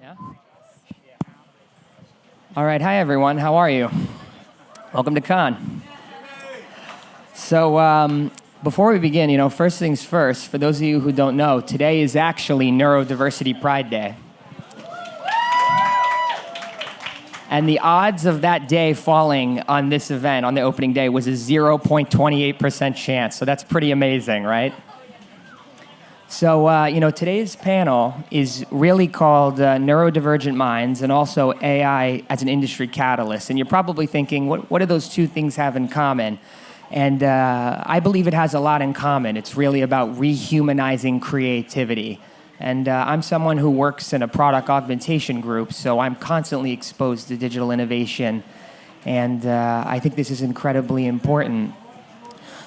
Yeah? All right, hi everyone, how are you? Welcome to Con. So before we begin, first things first, for those of you who don't know, today is actually Neurodiversity Pride Day. And the odds of that day falling on this event, on the opening day, was a 0.28% chance. So that's pretty amazing, right? So, today's panel is really called Neurodivergent Minds and also AI as an industry catalyst. And you're probably thinking, what do those two things have in common? And I believe it has a lot in common. It's really about rehumanizing creativity. And I'm someone who works in a product augmentation group, so I'm constantly exposed to digital innovation. And I think this is incredibly important.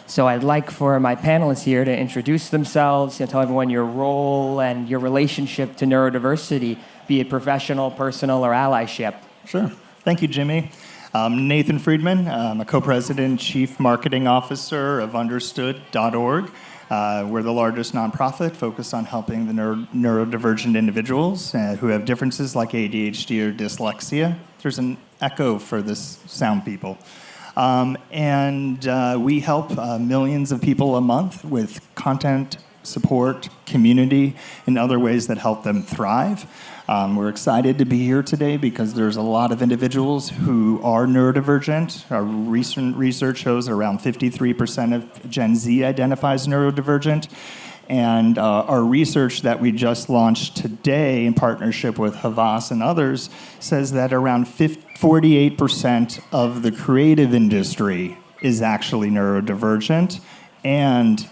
So I'd like for my panelists here to introduce themselves, tell everyone your role and your relationship to neurodiversity, be it professional, personal, or allyship. Sure. Thank you, Jimmy. I'm Nathan Friedman. I'm a co-president, chief marketing officer of Understood.org. We're the largest nonprofit focused on helping the neurodivergent individuals who have differences like ADHD or dyslexia. There's an echo for this sound people. We help millions of people a month with content, support, community, and other ways that help them thrive. We're excited to be here today because there's a lot of individuals who are neurodivergent. Our recent research shows around 53% of Gen Z identifies neurodivergent. And our research that we just launched today in partnership with Havas and others says that around 48% of the creative industry is actually neurodivergent. And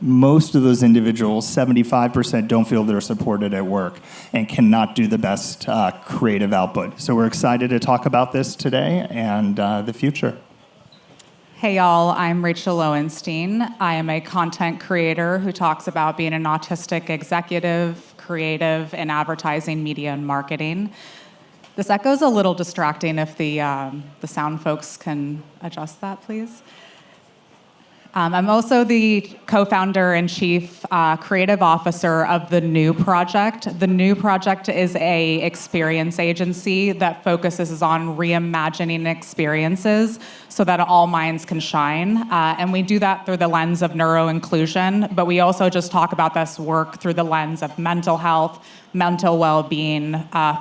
most of those individuals, 75%, don't feel they're supported at work and cannot do the best creative output. So we're excited to talk about this today and the future. Hey y'all, I'm Rachel Lowenstein. I am a content creator who talks about being an autistic executive, creative, in advertising, media, and marketing. This echo's a little distracting. If the sound folks can adjust that, please. I'm also the co-founder and chief creative officer of The New Project. The New Project is an experience agency that focuses on reimagining experiences so that all minds can shine. And we do that through the lens of neuro-inclusion, but we also just talk about this work through the lens of mental health, mental well-being,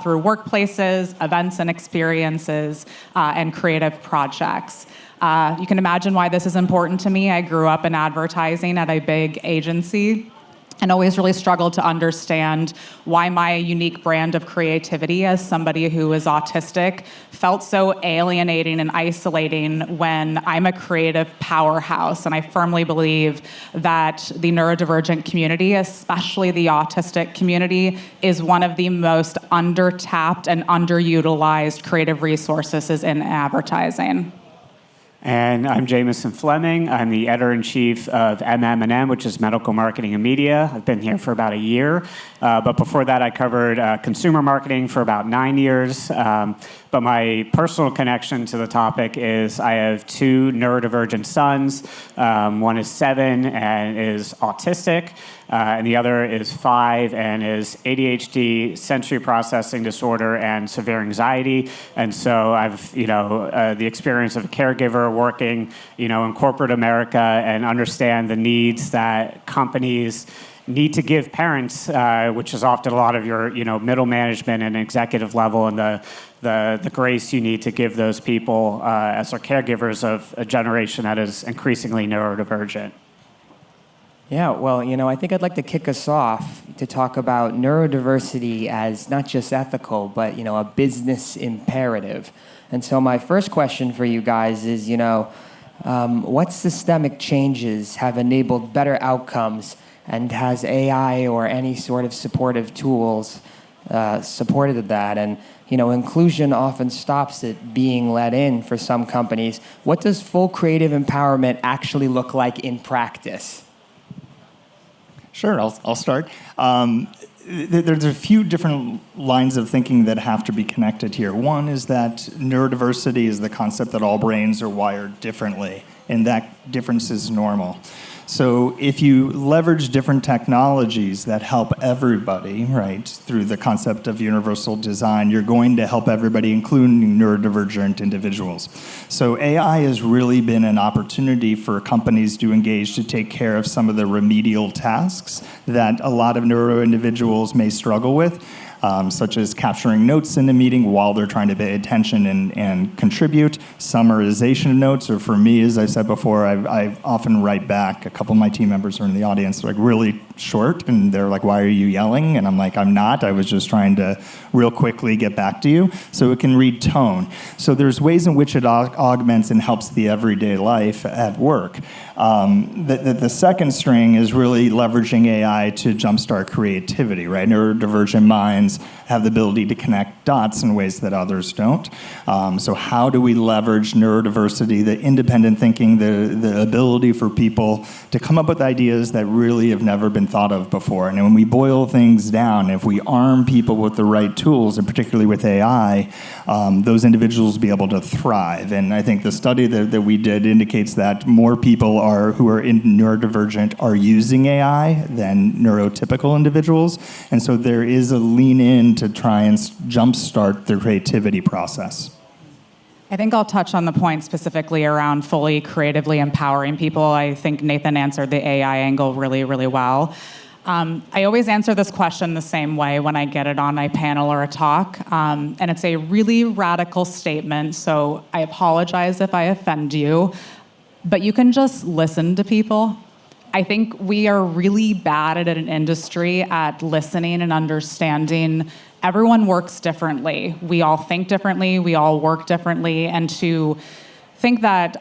through workplaces, events and experiences, and creative projects. You can imagine why this is important to me. I grew up in advertising at a big agency and always really struggled to understand why my unique brand of creativity as somebody who is autistic felt so alienating and isolating when I'm a creative powerhouse. And I firmly believe that the neurodivergent community, especially the autistic community, is one of the most under-tapped and underutilized creative resources in advertising. And I'm Jamison Fleming. I'm the editor-in-chief of MM&M, which is Medical Marketing and Media. I've been here for about a year. But before that, I covered consumer marketing for about 9 years. But my personal connection to the topic is I have two neurodivergent sons. One is 7 and is autistic. And the other is 5 and is ADHD, sensory processing disorder, and severe anxiety. And so I've, the experience of a caregiver working, in corporate America and understand the needs that companies need to give parents, which is often a lot of your, middle management and executive level, and the grace you need to give those people as their caregivers of a generation that is increasingly neurodivergent. Yeah, well, I think I'd like to kick us off to talk about neurodiversity as not just ethical, but, a business imperative. And so my first question for you guys is, what systemic changes have enabled better outcomes, and has AI or any sort of supportive tools supported that? And, inclusion often stops at being let in for some companies. What does full creative empowerment actually look like in practice? Sure, I'll start. There's a few different lines of thinking that have to be connected here. One is that neurodiversity is the concept that all brains are wired differently, and that difference is normal. So if you leverage different technologies that help everybody, right, through the concept of universal design, you're going to help everybody, including neurodivergent individuals. So AI has really been an opportunity for companies to engage to take care of some of the remedial tasks that a lot of neuro individuals may struggle with. Such as capturing notes in a meeting while they're trying to pay attention and contribute, summarization of notes, or for me, as I said before, I often write back. A couple of my team members are in the audience, like really short, and they're like, "Why are you yelling?" And I'm like, "I'm not. I was just trying to real quickly get back to you." So it can read tone. So there's ways in which it augments and helps the everyday life at work. The second string is really leveraging AI to jumpstart creativity, right? Neurodivergent minds have the ability to connect dots in ways that others don't. So how do we leverage neurodiversity, the independent thinking, the ability for people to come up with ideas that really have never been thought of before? And when we boil things down, if we arm people with the right tools, and particularly with AI, those individuals will be able to thrive. And I think the study that we did indicates that more people who are neurodivergent are using AI than neurotypical individuals. And so there is a lean in to try and jumpstart the creativity process. I think I'll touch on the point specifically around fully creatively empowering people. I think Nathan answered the AI angle really, really well. I always answer this question the same way when I get it on a panel or a talk, and it's a really radical statement, so I apologize if I offend you, but you can just listen to people. I think we are really bad at an industry at listening and understanding. Everyone works differently. We all think differently. We all work differently. And to think that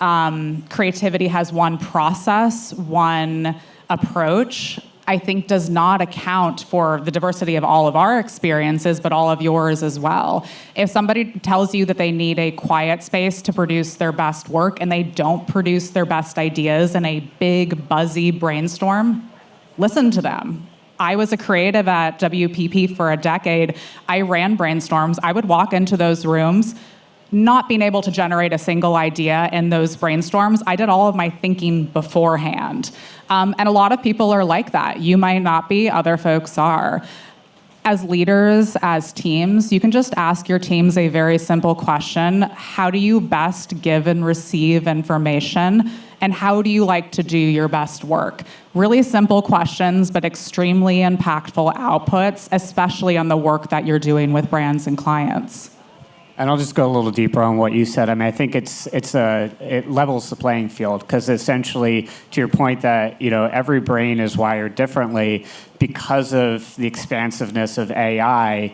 creativity has one process, one approach, I think does not account for the diversity of all of our experiences, but all of yours as well. If somebody tells you that they need a quiet space to produce their best work and they don't produce their best ideas in a big, buzzy brainstorm, listen to them. I was a creative at WPP for a decade. I ran brainstorms. I would walk into those rooms not being able to generate a single idea in those brainstorms. I did all of my thinking beforehand. And a lot of people are like that. You might not be, other folks are. As leaders, as teams, you can just ask your teams a very simple question. How do you best give and receive information? And how do you like to do your best work? Really simple questions, but extremely impactful outputs, especially on the work that you're doing with brands and clients. And I'll just go a little deeper on what you said. I mean, I think it levels the playing field, because essentially, to your point that every brain is wired differently, because of the expansiveness of AI,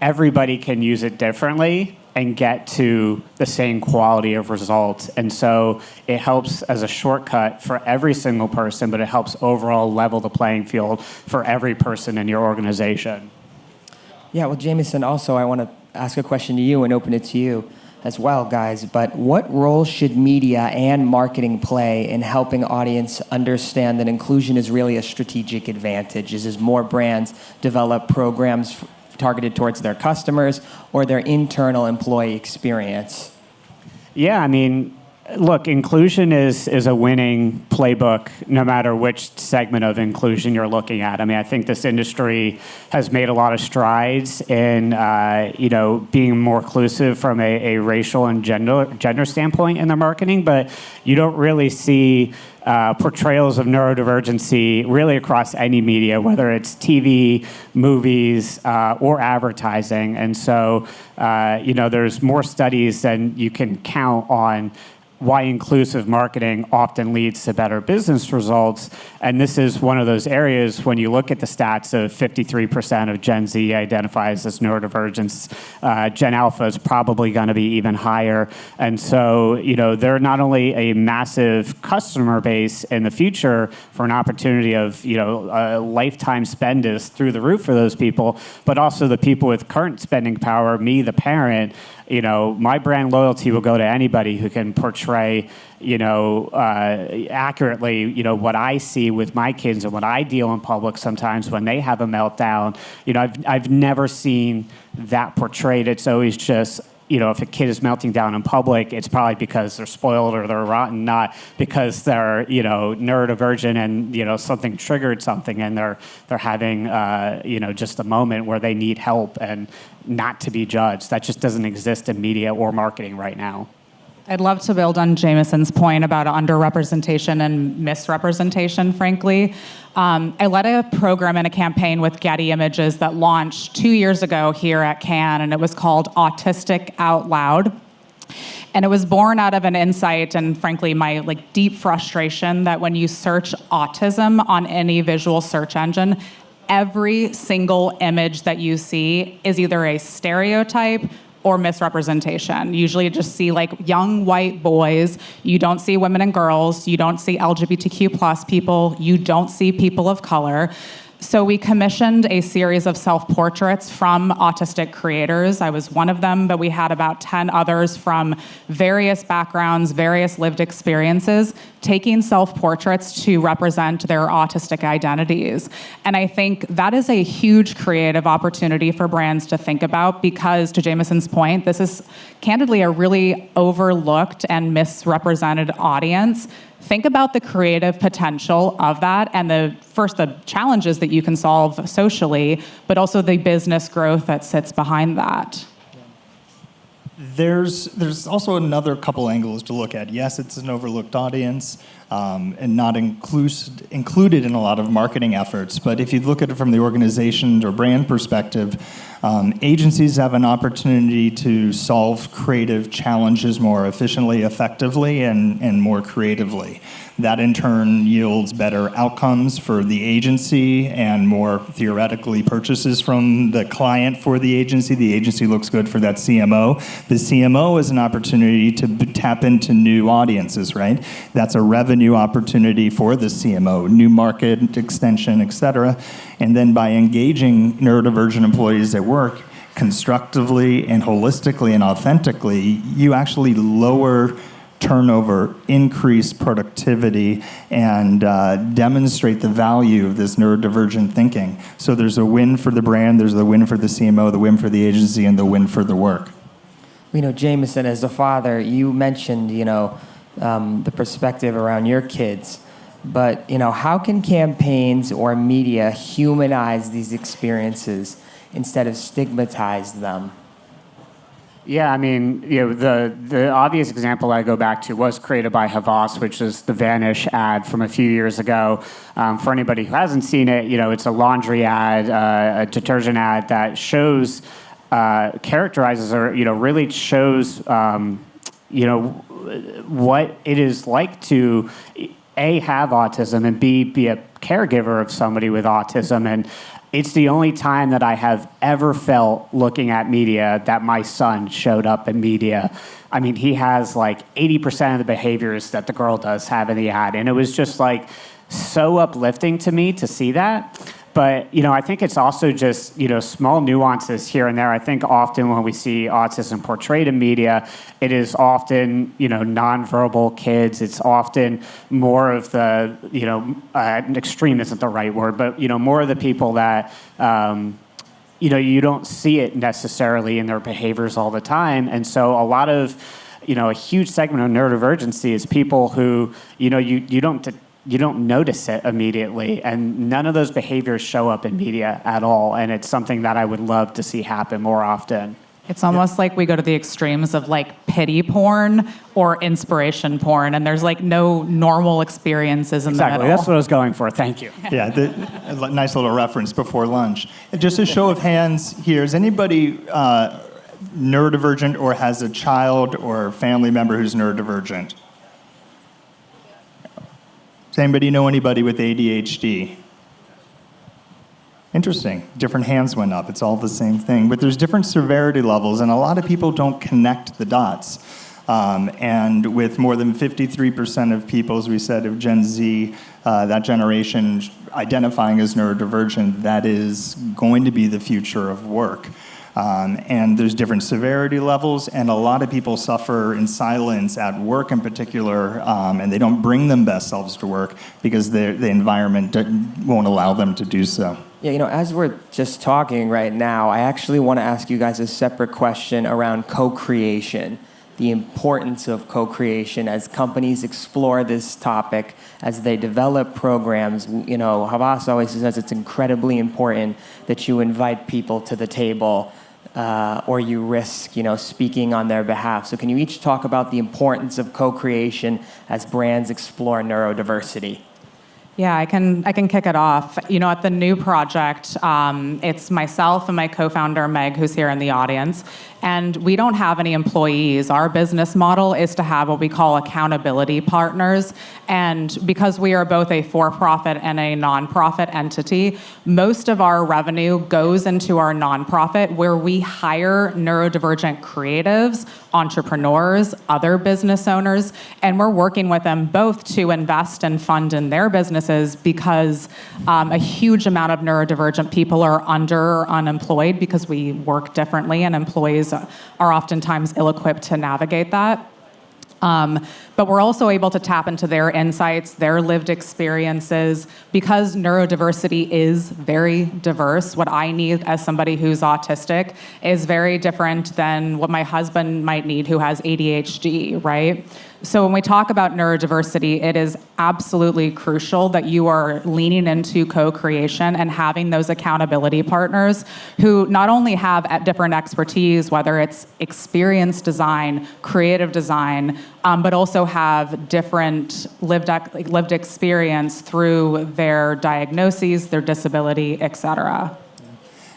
everybody can use it differently and get to the same quality of results. And so it helps as a shortcut for every single person, but it helps overall level the playing field for every person in your organization. Yeah, well, Jameson, also I want to ask a question to you and open it to you as well, guys. But what role should media and marketing play in helping audience understand that inclusion is really a strategic advantage? As more brands develop programs targeted towards their customers or their internal employee experience? Yeah, I mean, look, inclusion is a winning playbook no matter which segment of inclusion you're looking at. I mean, I think this industry has made a lot of strides in being more inclusive from a racial and gender standpoint in their marketing, but you don't really see portrayals of neurodivergency really across any media, whether it's TV, movies, or advertising. And so, there's more studies than you can count on why inclusive marketing often leads to better business results. And this is one of those areas when you look at the stats of 53% of Gen Z identifies as neurodivergent. Gen Alpha is probably going to be even higher. And so, they're not only a massive customer base in the future for an opportunity of, a lifetime spend is through the roof for those people, but also the people with current spending power, me, the parent. My brand loyalty will go to anybody who can portray, accurately, what I see with my kids and what I deal in public sometimes when they have a meltdown. I've never seen that portrayed. It's always just, if a kid is melting down in public, it's probably because they're spoiled or they're rotten, not because they're, neurodivergent and, something triggered something and they're having, just a moment where they need help and not to be judged. That just doesn't exist in media or marketing right now. I'd love to build on Jameson's point about underrepresentation and misrepresentation, frankly. I led a program and a campaign with Getty Images that launched 2 years ago here at Cannes, and it was called Autistic Out Loud. And it was born out of an insight and, frankly, my deep frustration that when you search autism on any visual search engine, every single image that you see is either a stereotype or misrepresentation. Usually you just see young white boys. You don't see women and girls. You don't see LGBTQ+ people. You don't see people of color. So we commissioned a series of self-portraits from autistic creators. I was one of them, but we had about 10 others from various backgrounds, various lived experiences, taking self-portraits to represent their autistic identities. And I think that is a huge creative opportunity for brands to think about because, to Jameson's point, this is candidly a really overlooked and misrepresented audience. Think about the creative potential of that and the challenges that you can solve socially, but also the business growth that sits behind that. There's also another couple angles to look at. Yes, it's an overlooked audience and not included in a lot of marketing efforts. But if you look at it from the organization or brand perspective, agencies have an opportunity to solve creative challenges more efficiently, effectively, and more creatively. That in turn yields better outcomes for the agency and more theoretically purchases from the client for the agency. The agency looks good for that CMO. The CMO is an opportunity to tap into new audiences, right? That's a revenue opportunity for the CMO, new market extension, et cetera. And then by engaging neurodivergent employees at work constructively and holistically and authentically, you actually lower turnover, increase productivity, and demonstrate the value of this neurodivergent thinking. So there's a win for the brand, there's the win for the CMO, the win for the agency, and the win for the work. Jameson, as a father, you mentioned, the perspective around your kids. But, how can campaigns or media humanize these experiences instead of stigmatize them? Yeah, the obvious example I go back to was created by Havas, which is the Vanish ad from a few years ago. For anybody who hasn't seen it, it's a laundry ad, a detergent ad that shows, characterizes or, really shows, what it is like to, A, have autism, and B, be a caregiver of somebody with autism. And it's the only time that I have ever felt looking at media that my son showed up in media. He has 80% of the behaviors that the girl does have in the ad. And it was just so uplifting to me to see that. But, I think it's also just, small nuances here and there. I think often when we see autism portrayed in media, it is often, nonverbal kids. It's often more of the, extreme isn't the right word, but, more of the people that, you don't see it necessarily in their behaviors all the time. And so a lot of, a huge segment of neurodivergency is people who, you don't notice it immediately, and none of those behaviors show up in media at all, and it's something that I would love to see happen more often. It's almost like we go to the extremes of pity porn or inspiration porn, and there's no normal experiences in the middle. Exactly, that's what I was going for, thank you. Yeah, a nice little reference before lunch. Just a show of hands here, is anybody neurodivergent or has a child or family member who's neurodivergent? Does anybody know anybody with ADHD? Interesting. Different hands went up. It's all the same thing. But there's different severity levels, and a lot of people don't connect the dots. And with more than 53% of people, as we said, of Gen Z, that generation identifying as neurodivergent, that is going to be the future of work. And there's different severity levels, and a lot of people suffer in silence at work in particular, and they don't bring them best selves to work because the environment won't allow them to do so. Yeah, as we're just talking right now, I actually want to ask you guys a separate question around co-creation, the importance of co-creation as companies explore this topic, as they develop programs. Havas always says it's incredibly important that you invite people to the table, or you risk, speaking on their behalf. So can you each talk about the importance of co-creation as brands explore neurodiversity? Yeah, I can kick it off. At the new project, it's myself and my co-founder, Meg, who's here in the audience, and we don't have any employees. Our business model is to have what we call accountability partners, and because we are both a for-profit and a nonprofit entity, most of our revenue goes into our nonprofit, where we hire neurodivergent creatives, entrepreneurs, other business owners, and we're working with them both to invest and fund in their businesses because a huge amount of neurodivergent people are under or unemployed because we work differently and employees are oftentimes ill-equipped to navigate that. But we're also able to tap into their insights, their lived experiences, because neurodiversity is very diverse. What I need as somebody who's autistic is very different than what my husband might need who has ADHD, right? So when we talk about neurodiversity, it is absolutely crucial that you are leaning into co-creation and having those accountability partners who not only have different expertise, whether it's experience design, creative design, but also have different lived experience through their diagnoses, their disability, et cetera.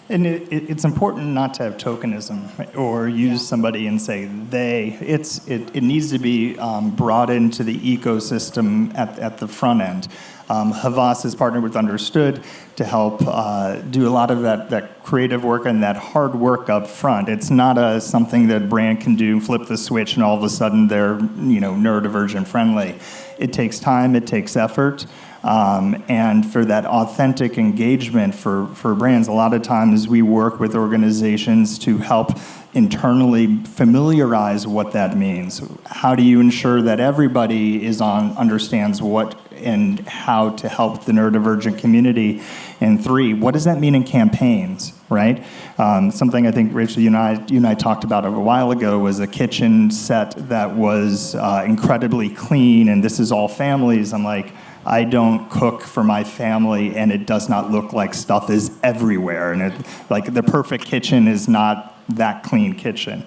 And it's important not to have tokenism or use somebody and say they. It needs to be brought into the ecosystem at the front end. Havas has partnered with Understood to help do a lot of that creative work and that hard work up front. It's not something that a brand can do, flip the switch, and all of a sudden they're neurodivergent friendly. It takes time, it takes effort. And for that authentic engagement for brands, a lot of times we work with organizations to help internally familiarize what that means. How do you ensure that everybody understands what and how to help the neurodivergent community? And 3, what does that mean in campaigns, right? Something I think, Rachel, you and I talked about a while ago was a kitchen set that was incredibly clean, and this is all families. I'm like, I don't cook for my family, and it does not look like stuff is everywhere. And the perfect kitchen is not that clean kitchen.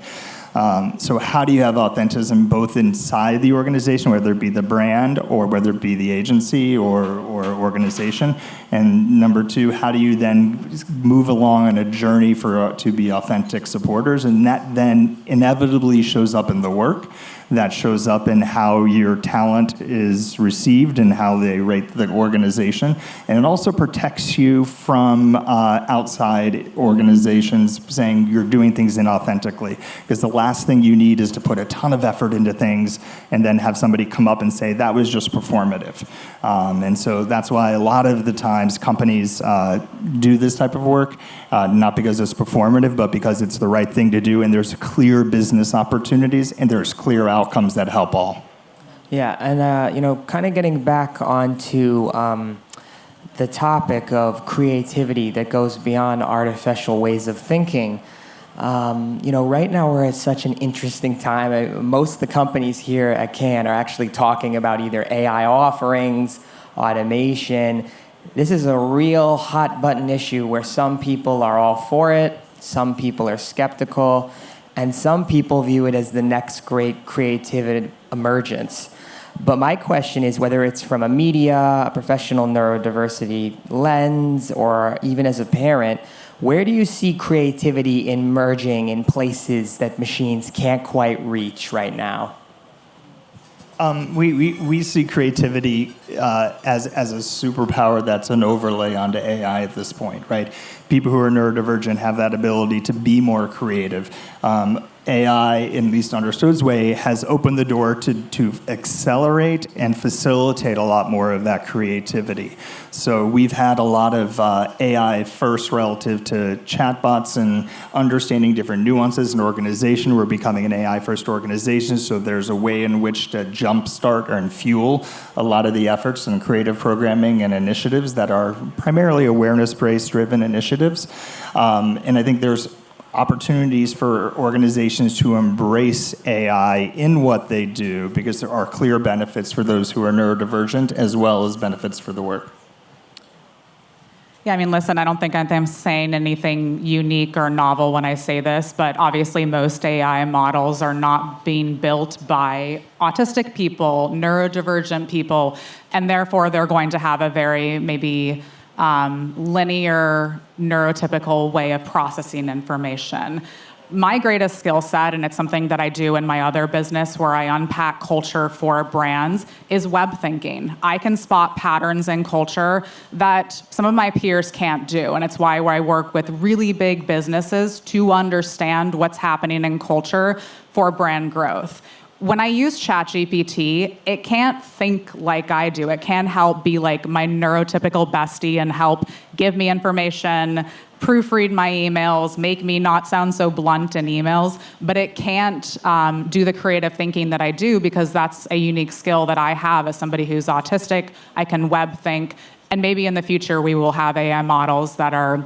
So how do you have authenticity both inside the organization, whether it be the brand or whether it be the agency or organization? And number 2, how do you then move along on a journey to be authentic supporters? And that then inevitably shows up in the work. That shows up in how your talent is received and how they rate the organization. And it also protects you from outside organizations saying you're doing things inauthentically. Because the last thing you need is to put a ton of effort into things and then have somebody come up and say, that was just performative. And so that's why a lot of the times companies do this type of work, not because it's performative, but because it's the right thing to do, and there's clear business opportunities, and there's clear outcomes that help all. Yeah, and kind of getting back onto the topic of creativity that goes beyond artificial ways of thinking. Right now we're at such an interesting time. Most of the companies here at Cannes are actually talking about either AI offerings, automation. This is a real hot button issue where some people are all for it, some people are skeptical, and some people view it as the next great creative emergence. But my question is whether it's from a media, a professional neurodiversity lens, or even as a parent, where do you see creativity emerging in places that machines can't quite reach right now? We see creativity as a superpower that's an overlay onto AI at this point, right? People who are neurodivergent have that ability to be more creative. AI, at least understood its way, has opened the door to accelerate and facilitate a lot more of that creativity. So we've had a lot of AI first relative to chatbots and understanding different nuances in organization. We're becoming an AI first organization, so there's a way in which to jumpstart and fuel a lot of the efforts in creative programming and initiatives that are primarily awareness-based driven initiatives. And I think there's opportunities for organizations to embrace AI in what they do, because there are clear benefits for those who are neurodivergent as well as benefits for the work. Yeah, I mean, listen, I don't think I'm saying anything unique or novel when I say this, but obviously most AI models are not being built by autistic people, neurodivergent people, and therefore they're going to have a very maybe linear, neurotypical way of processing information. My greatest skill set, and it's something that I do in my other business where I unpack culture for brands, is web thinking. I can spot patterns in culture that some of my peers can't do, and it's why I work with really big businesses to understand what's happening in culture for brand growth. When I use ChatGPT, it can't think like I do. It can help be like my neurotypical bestie and help give me information, proofread my emails, make me not sound so blunt in emails, but it can't do the creative thinking that I do, because that's a unique skill that I have as somebody who's autistic. I can web think, and maybe in the future we will have AI models that are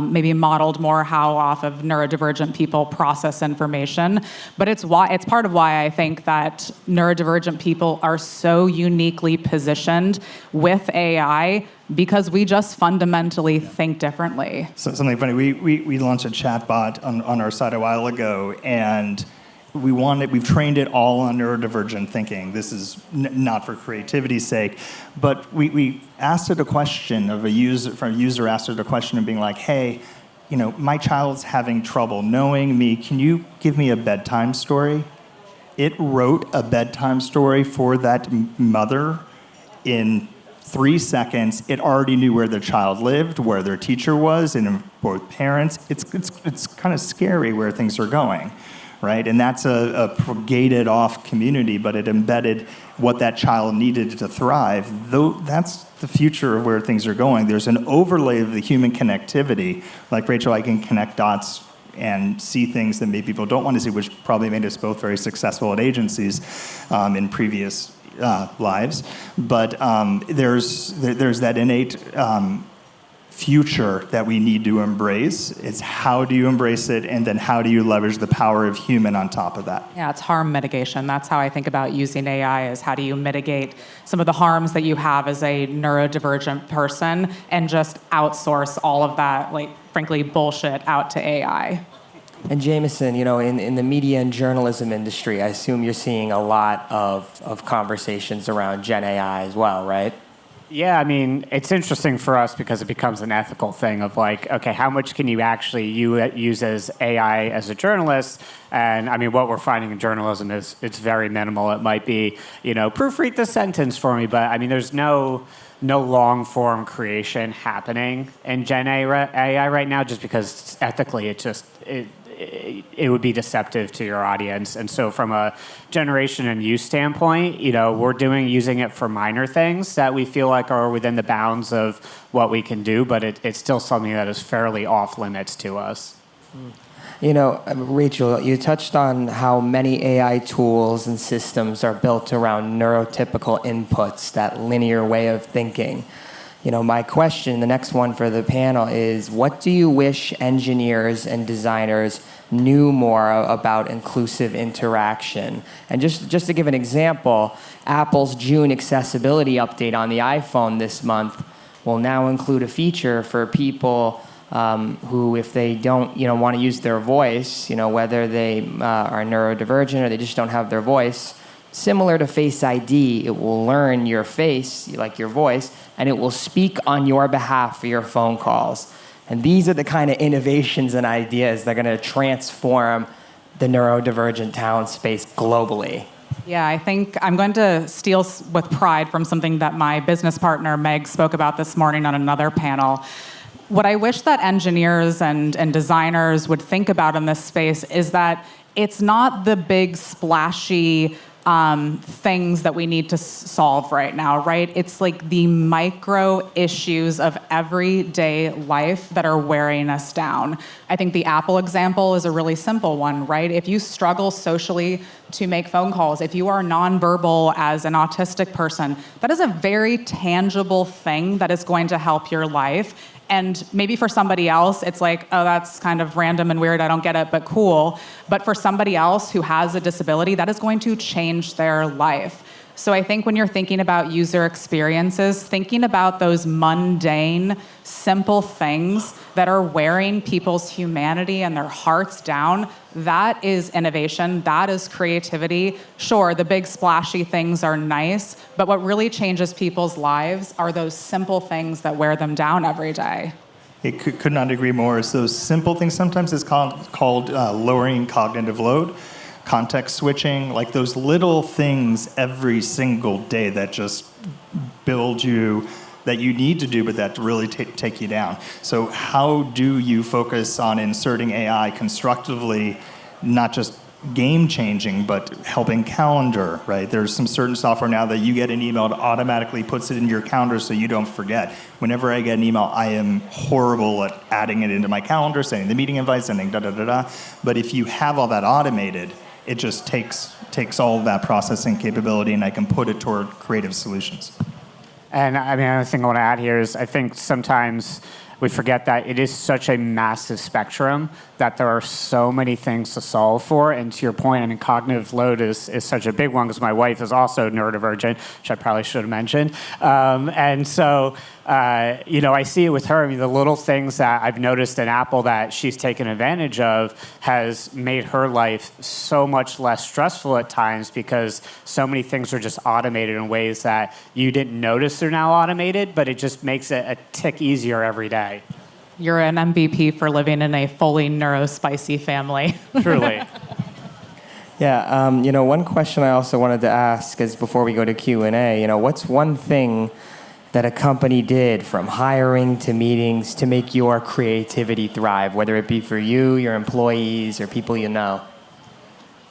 maybe modeled more how off of neurodivergent people process information. But it's part of why I think that neurodivergent people are so uniquely positioned with AI, because we just fundamentally think differently. So something funny, we launched a chatbot on our site a while ago, and we've trained it all on neurodivergent thinking. This is not for creativity's sake, but we asked it a question a user asked it a question and being like, hey, my child's having trouble knowing me. Can you give me a bedtime story? It wrote a bedtime story for that mother in 3 seconds. It already knew where their child lived, where their teacher was, and both parents. It's kind of scary where things are going. Right? And that's a gated off community, but it embedded what that child needed to thrive. Though that's the future of where things are going. There's an overlay of the human connectivity. Like Rachel, I can connect dots and see things that maybe people don't want to see, which probably made us both very successful at agencies in previous lives. But there's that innate future that we need to embrace. It's how do you embrace it, and then how do you leverage the power of human on top of that? Yeah, it's harm mitigation. That's how I think about using AI, is how do you mitigate some of the harms that you have as a neurodivergent person and just outsource all of that, frankly, bullshit out to AI. And Jameson, in the media and journalism industry, I assume you're seeing a lot of conversations around Gen AI as well, right? Yeah, I mean, it's interesting for us because it becomes an ethical thing of okay, how much can you actually use as AI as a journalist? And I mean, what we're finding in journalism is it's very minimal. It might be, proofread the sentence for me, but I mean, there's no long form creation happening in Gen AI right now, just because ethically it would be deceptive to your audience. And so from a generation and use standpoint, we're using it for minor things that we feel like are within the bounds of what we can do, but it's still something that is fairly off limits to us. Rachel, you touched on how many AI tools and systems are built around neurotypical inputs, that linear way of thinking. My question, the next one for the panel, is what do you wish engineers and designers knew more about inclusive interaction? And just to give an example, Apple's June accessibility update on the iPhone this month will now include a feature for people who, if they don't want to use their voice, whether they are neurodivergent or they just don't have their voice, similar to Face ID, it will learn your face, like your voice, and it will speak on your behalf for your phone calls. And these are the kind of innovations and ideas that are going to transform the neurodivergent talent space globally. Yeah, I think I'm going to steal with pride from something that my business partner, Meg, spoke about this morning on another panel. What I wish that engineers and designers would think about in this space is that it's not the big splashy things that we need to solve right now, right? It's like the micro issues of everyday life that are wearing us down. I think the Apple example is a really simple one, right? If you struggle socially to make phone calls, if you are nonverbal as an autistic person, that is a very tangible thing that is going to help your life. And maybe for somebody else, it's like, oh, that's kind of random and weird, I don't get it, but cool. But for somebody else who has a disability, that is going to change their life. So I think when you're thinking about user experiences, thinking about those mundane, simple things that are wearing people's humanity and their hearts down, that is innovation, that is creativity. Sure, the big splashy things are nice, but what really changes people's lives are those simple things that wear them down every day. Could not agree more. It's those simple things. Sometimes it's called lowering cognitive load, context switching, like those little things every single day that just build you, that you need to do, but that really take you down. So how do you focus on inserting AI constructively, not just game changing, but helping calendar, right? There's some certain software now that you get an email, it automatically puts it in your calendar so you don't forget. Whenever I get an email, I am horrible at adding it into my calendar, sending the meeting invite, sending da-da-da-da. But if you have all that automated, it just takes all of that processing capability and I can put it toward creative solutions. And I mean, another thing I want to add here is I think sometimes we forget that it is such a massive spectrum that there are so many things to solve for. And to your point, I mean, cognitive load is such a big one because my wife is also neurodivergent, which I probably should have mentioned. And so, I see it with her. I mean, the little things that I've noticed in Apple that she's taken advantage of has made her life so much less stressful at times because so many things are just automated in ways that you didn't notice they're now automated, but it just makes it a tick easier every day. You're an MVP for living in a fully neurospicy family. Truly. Yeah, one question I also wanted to ask is before we go to Q&A, what's one thing that a company did from hiring to meetings to make your creativity thrive, whether it be for you, your employees, or people you know?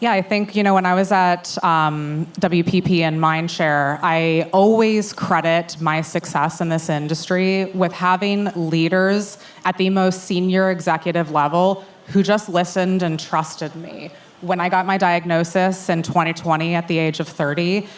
Yeah, I think, when I was at WPP and Mindshare, I always credit my success in this industry with having leaders at the most senior executive level who just listened and trusted me. When I got my diagnosis in 2020 at the age of 30,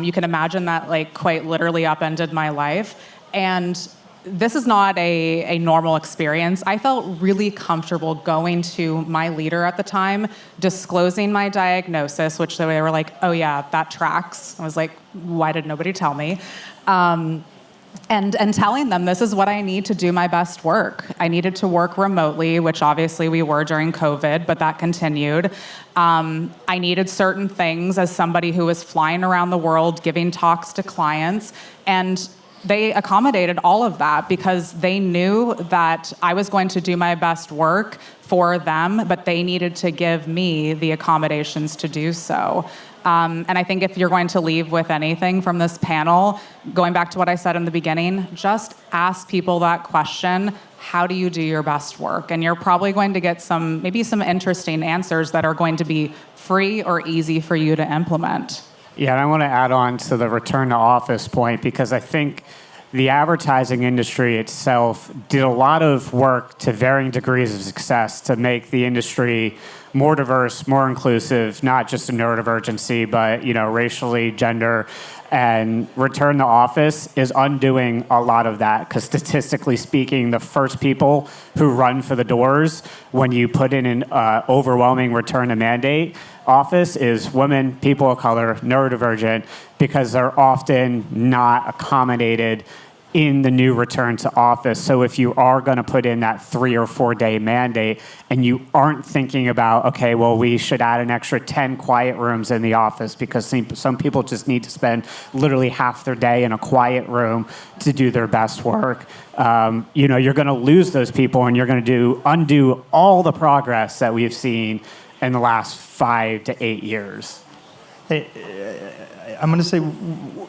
you can imagine that quite literally upended my life. And this is not a normal experience. I felt really comfortable going to my leader at the time, disclosing my diagnosis, which they were like, oh yeah, that tracks. I was like, why did nobody tell me? And telling them this is what I need to do my best work. I needed to work remotely, which obviously we were during COVID, but that continued. I needed certain things as somebody who was flying around the world, giving talks to clients, and they accommodated all of that because they knew that I was going to do my best work for them, but they needed to give me the accommodations to do so. And I think if you're going to leave with anything from this panel, going back to what I said in the beginning, just ask people that question, how do you do your best work? And you're probably going to get maybe some interesting answers that are going to be free or easy for you to implement. Yeah, and I want to add on to the return to office point because I think the advertising industry itself did a lot of work to varying degrees of success to make the industry more diverse, more inclusive, not just a neurodivergency, but racially, gender, and return to office is undoing a lot of that because statistically speaking, the first people who run for the doors when you put in an overwhelming return to mandate office is women, people of color, neurodivergent, because they're often not accommodated in the new return to office. So if you are going to put in that 3 or 4 day mandate and you aren't thinking about, okay, well, we should add an extra 10 quiet rooms in the office because some people just need to spend literally half their day in a quiet room to do their best work. You're going to lose those people and you're going to undo all the progress that we've seen in the last 5 to 8 years. Hey, I'm going to say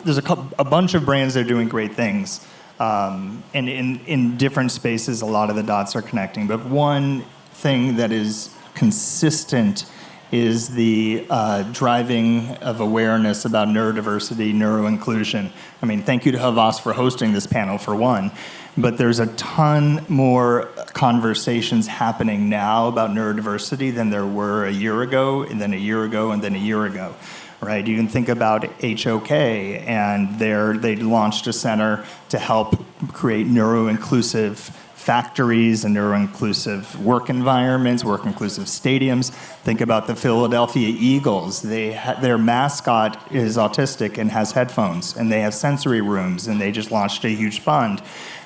there's a bunch of brands that are doing great things. And in different spaces, a lot of the dots are connecting. But one thing that is consistent is the driving of awareness about neurodiversity, neuroinclusion. I mean, thank you to Havas for hosting this panel, for one. But there's a ton more conversations happening now about neurodiversity than there were a year ago, and then a year ago, and then a year ago. Right? You can think about HOK, and they launched a center to help create neuro-inclusive factories and neuro-inclusive work environments, work-inclusive stadiums. Think about the Philadelphia Eagles. Their mascot is autistic and has headphones, and they have sensory rooms, and they just launched a huge fund.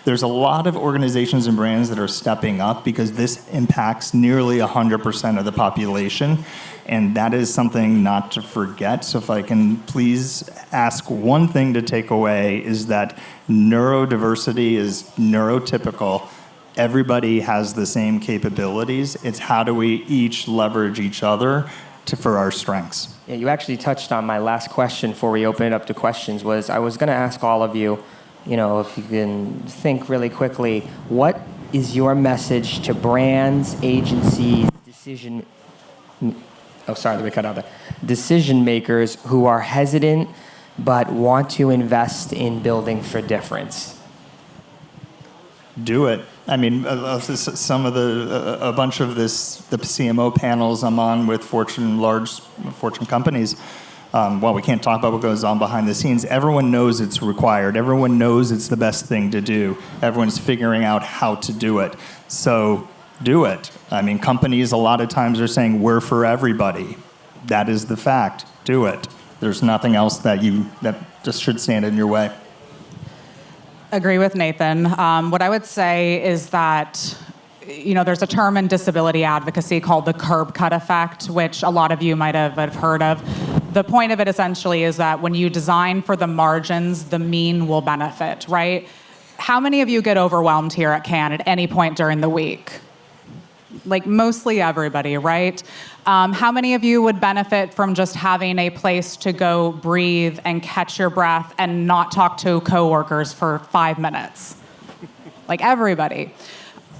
There's a lot of organizations and brands that are stepping up because this impacts nearly 100% of the population, and that is something not to forget. So if I can please ask one thing to take away is that neurodiversity is neurotypical. Everybody has the same capabilities. It's how do we each leverage each other for our strengths. Yeah, you actually touched on my last question before we open it up to questions. I was going to ask all of you, if you can think really quickly, what is your message to brands, agencies, decision makers who are hesitant but want to invest in building for difference? Do it. I mean, a bunch of the CMO panels I'm on with large Fortune companies. While we can't talk about what goes on behind the scenes, everyone knows it's required. Everyone knows it's the best thing to do. Everyone's figuring out how to do it. So do it. I mean, companies a lot of times are saying, we're for everybody. That is the fact. Do it. There's nothing else that just should stand in your way. Agree with Nathan. What I would say is that there's a term in disability advocacy called the curb cut effect, which a lot of you might have heard of. The point of it essentially is that when you design for the margins, the mean will benefit, right? How many of you get overwhelmed here at Cannes at any point during the week? Like mostly everybody, right? How many of you would benefit from just having a place to go breathe and catch your breath and not talk to coworkers for 5 minutes? Like everybody.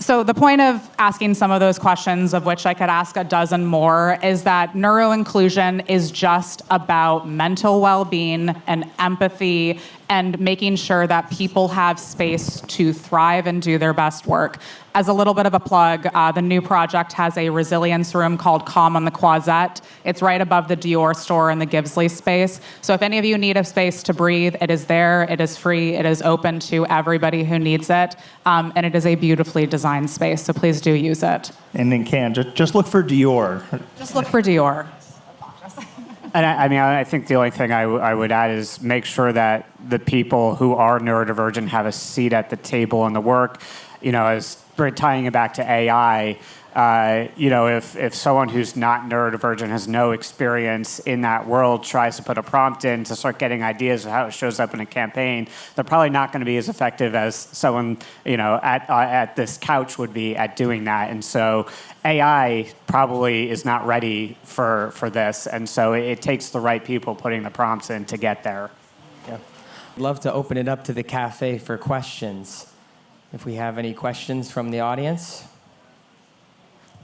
So the point of asking some of those questions, of which I could ask a dozen more, is that neuro-inclusion is just about mental well-being and empathy and making sure that people have space to thrive and do their best work. As a little bit of a plug, the new project has a resilience room called Calm on the Croisette. It's right above the Dior store in the Givesley space. So if any of you need a space to breathe, it is there, it is free, it is open to everybody who needs it, and it is a beautifully designed space, so please do use it. And in Cannes, just look for Dior. Just look for Dior. And I think the only thing I would add is make sure that the people who are neurodivergent have a seat at the table in the work. As we're tying it back to AI, if someone who's not neurodivergent has no experience in that world tries to put a prompt in to start getting ideas of how it shows up in a campaign, they're probably not going to be as effective as someone at this couch would be at doing that. And so AI probably is not ready for this, and so it takes the right people putting the prompts in to get there. Yeah. I'd love to open it up to the cafe for questions. If we have any questions from the audience.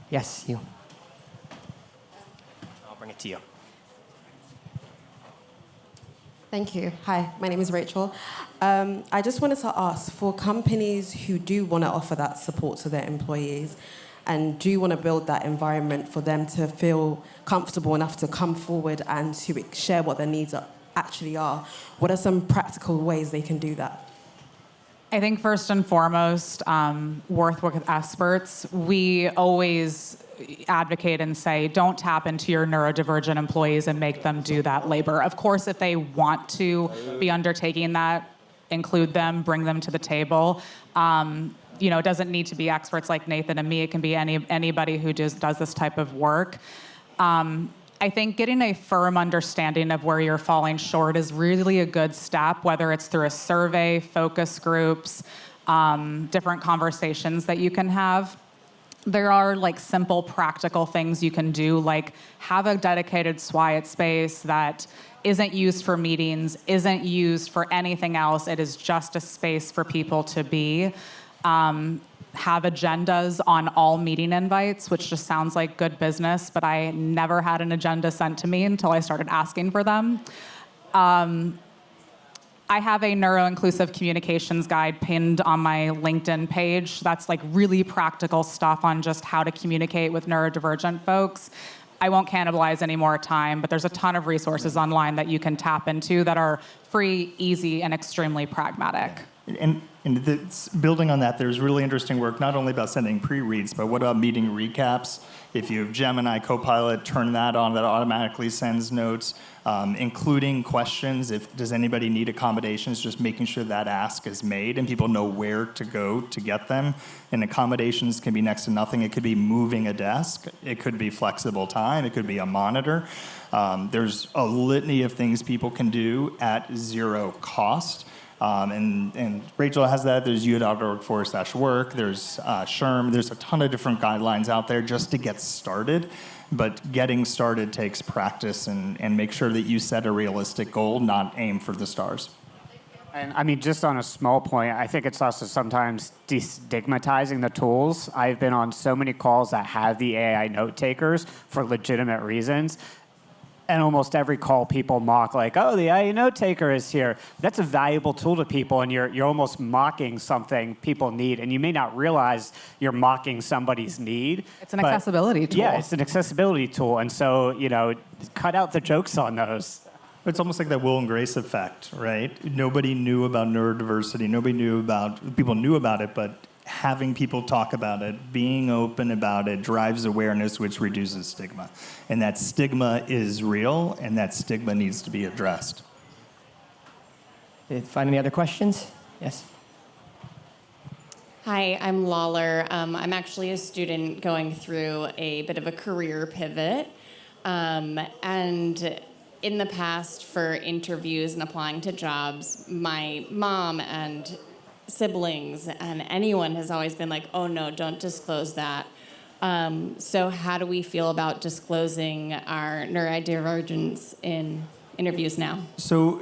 Yes, you. I'll bring it to you. Thank you. Hi, my name is Rachel. I just wanted to ask, for companies who do want to offer that support to their employees and do want to build that environment for them to feel comfortable enough to come forward and to share what their needs actually are, what are some practical ways they can do that? I think first and foremost, work with experts. We always advocate and say, don't tap into your neurodivergent employees and make them do that labor. Of course, if they want to be undertaking that, include them, bring them to the table. It doesn't need to be experts like Nathan and me. It can be anybody who does this type of work. I think getting a firm understanding of where you're falling short is really a good step, whether it's through a survey, focus groups, different conversations that you can have. There are simple practical things you can do, like have a dedicated SWIAT space that isn't used for meetings, isn't used for anything else. It is just a space for people to be. have agendas on all meeting invites, which just sounds like good business, but I never had an agenda sent to me until I started asking for them. I have a neuro-inclusive communications guide pinned on my LinkedIn page. That's like really practical stuff on just how to communicate with neurodivergent folks. I won't cannibalize any more time, but there's a ton of resources online that you can tap into that are free, easy, and extremely pragmatic. And building on that, there's really interesting work, not only about sending pre-reads, but what about meeting recaps? If you have Gemini Copilot, turn that on, that automatically sends notes, including questions. Does anybody need accommodations? Just making sure that ask is made and people know where to go to get them. And accommodations can be next to nothing. It could be moving a desk. It could be flexible time. It could be a monitor. There's a litany of things people can do at zero cost. And Rachel has that. There's u.org/work. There's SHRM. There's a ton of different guidelines out there just to get started. But getting started takes practice, and make sure that you set a realistic goal, not aim for the stars. And I mean, just on a small point, I think it's also sometimes destigmatizing the tools. I've been on so many calls that have the AI note takers for legitimate reasons. And almost every call, people mock like, "Oh, the AI note taker is here." That's a valuable tool to people, and you're almost mocking something people need, and you may not realize you're mocking somebody's need. It's an accessibility tool. Yeah, it's an accessibility tool, and so cut out the jokes on those. It's almost like that Will and Grace effect, right? Nobody knew about neurodiversity. People knew about it, but having people talk about it, being open about it, drives awareness, which reduces stigma. And that stigma is real, and that stigma needs to be addressed. Find any other questions? Yes. Hi, I'm Lawler. I'm actually a student going through a bit of a career pivot. And in the past, for interviews and applying to jobs, my mom and siblings and anyone has always been like, "Oh no, don't disclose that." So how do we feel about disclosing our neurodivergence in interviews now? So,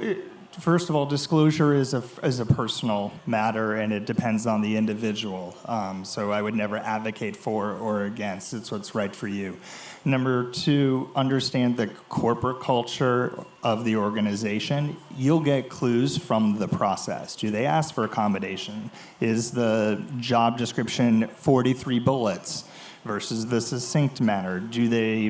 first of all, disclosure is a personal matter, and it depends on the individual. So I would never advocate for or against. It's what's right for you. Number two, understand the corporate culture of the organization. You'll get clues from the process. Do they ask for accommodation? Is the job description 43 bullets versus the succinct manner? Do they,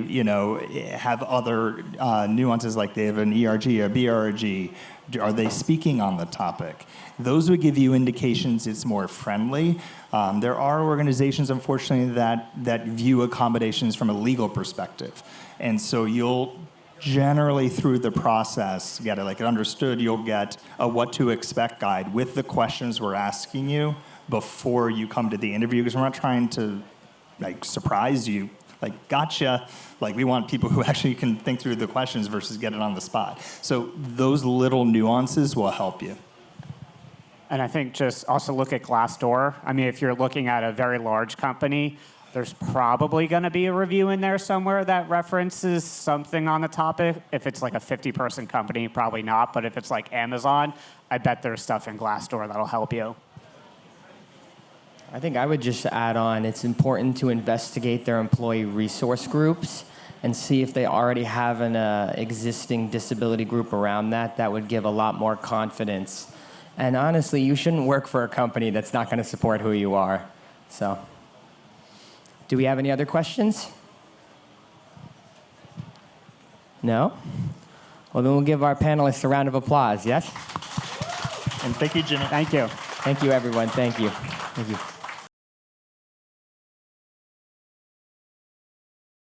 have other nuances, like they have an ERG or BRG? Are they speaking on the topic? Those would give you indications it's more friendly. There are organizations, unfortunately, that view accommodations from a legal perspective. And so you'll generally, through the process, get it like understood. You'll get a what to expect guide with the questions we're asking you before you come to the interview, because we're not trying to surprise you. Gotcha. We want people who actually can think through the questions versus get it on the spot. So those little nuances will help you. And I think just also look at Glassdoor. I mean, if you're looking at a very large company, there's probably going to be a review in there somewhere that references something on the topic. If it's like a 50-person company, probably not. But if it's like Amazon, I bet there's stuff in Glassdoor that'll help you. I think I would just add on, it's important to investigate their employee resource groups and see if they already have an existing disability group around that. That would give a lot more confidence. And honestly, you shouldn't work for a company that's not going to support who you are. So, do we have any other questions? No? Well, then we'll give our panelists a round of applause, yes? And thank you, Jimmy. Thank you. Thank you, everyone. Thank you. Thank you.